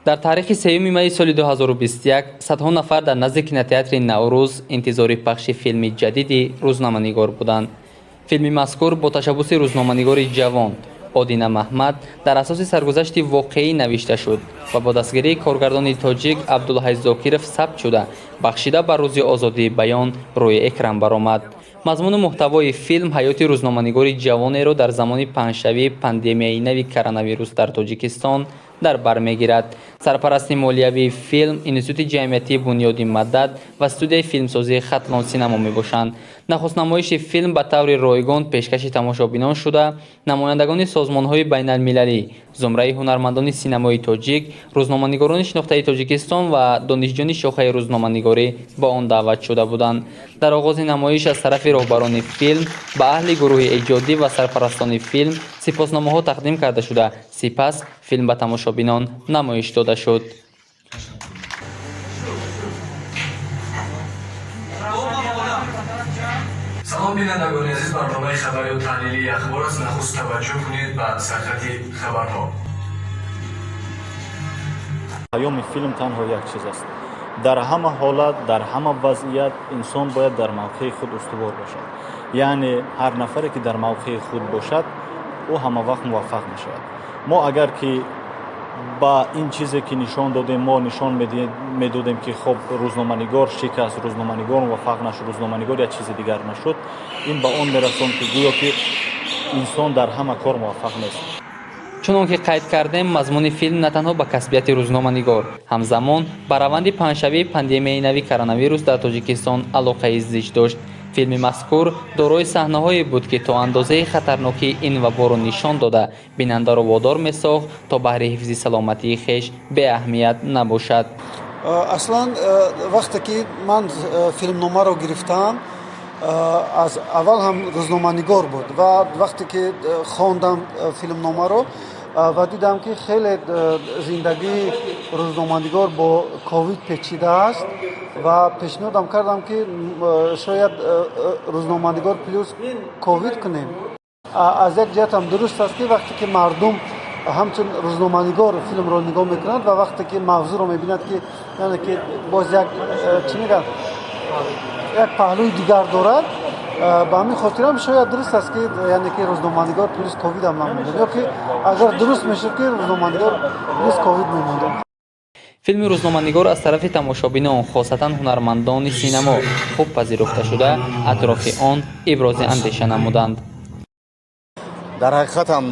дар таърихи 3 майи соли 2021 садҳо нафар дар назди кинотеатри наврӯз интизори пахши филми ҷадиди рӯзноманигор буданд. филми мазкур бо ташаббуси рӯзноманигори ҷавон одина маҳмад дар асоси саргузашти воқеӣ навишта шуд ва бо дастгирии коргардони тоҷик абдулҳай зокиров сабт шуда бахшида ба рӯзи озодии баён рӯи экран баромад. мазмуну муҳтавои филм ҳаёти рӯзноманигори ҷавонеро дар замони паҳншавии пандемияи нави коронавирус дар тоҷикистон дар бар мегирад. сарпарасти молиявии филм институти ҷамъиятии бунёди мадад ва студияи филмсозии хатлон синамо мебошанд. нахустнамоиши филм ба таври ройгон пешкаши тамошобинон шуда намояндагони созмонҳои байналмилалӣ, зумраи ҳунармандони синамои тоҷик, рӯзноманигорони шинохтаи тоҷикистон ва донишҷӯёни шохаи рӯзноманигорӣ ба он даъват шуда буданд. дар оғози намоиш аз тарафи роҳбарони филм ба аҳли гурӯҳи эҷодӣ ва сарпарастони филм сипосномаҳо тақдим карда шуда сипас филм ба тамошобинон намоиш дода шуд. салом бинандагони азиз, барномаи хабари таҳлилии ахбор аст. нахуст таваҷҷӯҳ кунед ба сархати хабарҳо. паёми филм танҳо як чиз аст. дар ҳама ҳолат, дар ҳама вазъият инсон бояд дар мавқеи худ устувор бошад. яъне ҳар нафаре ки дар мавқеи худ бошад ӯ ҳамавақт муваффақ мешавад. мо агар ки ба ин чизе ки нишон додем, мо нишон медодем ки хоб рӯзноманигор шикаст, рӯзноманигор муваффақ нашуд, рӯзноманигор як чизи дигар нашуд, ин ба он мерасонд ки гӯё ки инсон дар ҳама кор муваффақ нест. чунон ки қайд кардем, мазмуни филм на танҳо ба касбияти рӯзноманигор, ҳамзамон ба раванди паҳншавии пандемияи нави коронавирус дар тоҷикистон алоқаи зич дошт. филми мазкур дорои саҳнаҳое буд ки то андозаи хатарнокии ин ваборо нишон дода бинандаро водор месохт то баҳри ҳифзи саломатии хеш беаҳамият набошад. аслан вақте ки ман филмномаро гирифтам, аз аввал ҳам рӯзноманигор буд ва вақте ки хондам филмномаро ва дидам ки хеле зиндагии рӯзноманигор бо ковид печида аст ва пешниҳодам кардам ки шояд рӯзноманигор плюс ковид кунем. аз як ҷиҳатам дуруст аст ки вақте ки мардум ҳамчун рӯзноманигор филмро нигоҳ мекунад ва вақте ки мавзӯъро мебинад ки яъне ки боз як чӣ мегӯянд як паҳлӯи дигар дорад, ба ҳамин хотирам шояд дуруст аст ки яъне ки рӯзноманигор плюс ковид ҳам намонем, ё ки агар дуруст мешуд ки рӯзноманигор плюс ковид мемондем. филми рӯзноманигор аз тарафи тамошобинон, хосатан ҳунармандони синамо хуб пазируфта шуда атрофи он ибрози андеша намуданд. дар ҳақиқат ҳам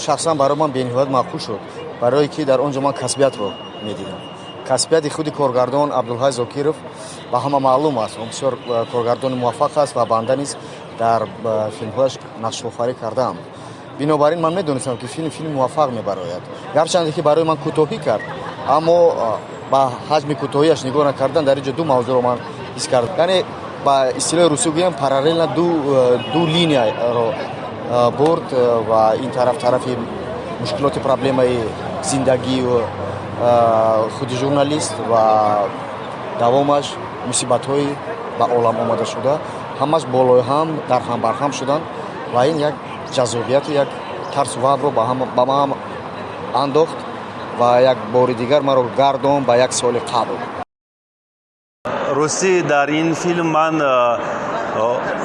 шахсан барои ман бениҳоят маъқул шуд, барое ки дар он ҷо ман касбиятро медидам. касбияти худи коргардон абдулҳай зокиров ба ҳама маълум аст. он бисёр коргардони муваффақ аст ва банда низ дар филмҳояш нақшофарӣ кардаам. бинобар ин ман медонистам ки филм муваффақ мебарояд. гарчанде ки барои ман кӯтоҳӣ кард, аммо ба ҳаҷми кӯтоҳиаш нигоҳ накардан дар ин ҷо ду мавзӯъро ман ҳис кардам. яъне ба истилоҳи русӣ гӯям параллелна ду линияро бурд ва ин тарафи мушкилоти проблемаи зиндагию худи журналист ва давомаш мусибатҳои ба олам омада шуда ҳамаш болои ҳам дар ҳам барҳам шудан ва ин як ҷазобияту як тарсу вабро ба ман андохт ва як бори дигар маро гардон ба як соли қабл. рости дар ин филм ман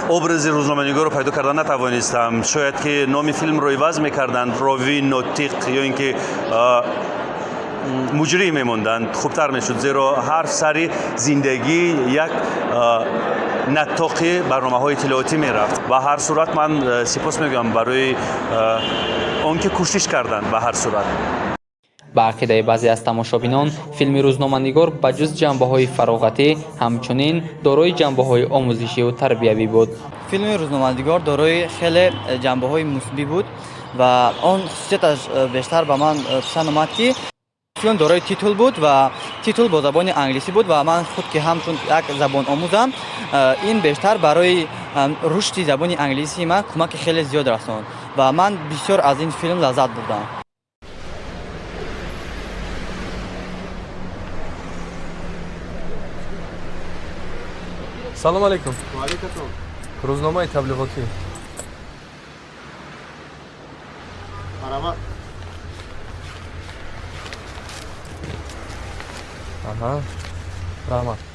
образи рӯзноманигорро пайдо карда натавонистам. шояд ки номи филмро иваз мекарданд, ровӣ нотиқ ё ин ки муҷрим мемонданд, хубтар мешуд, зеро ҳарф сари зиндагӣ як натоқи барномаҳои иттилоотӣ мерафт. ба ҳар сурат ман сипос мегӯям барои он ки кӯшиш карданд. ба ҳар сурат ба ақидаи баъзе аз тамошобинон филми рӯзноманигор ба ҷуз ҷанбаҳои фароғатӣ ҳамчунин дорои ҷанбаҳои омӯзишиву тарбиявӣ буд. филми рӯзноманигор дорои хеле ҷанбаҳои мусбӣ буд ва он хусусияташ бештар ба ман писанд омад ки филм дорои титул буд ва титул бо забони англисӣ буд ва ман худ ки ҳамчун як забономӯзам ин бештар барои рушди забони англисии ман кӯмаки хеле зиёд расонд ва ман бисёр аз ин филм лаззат бурдам. салом алейкум. рӯзномаи таблиғотӣ. Аҳа. Раҳмат.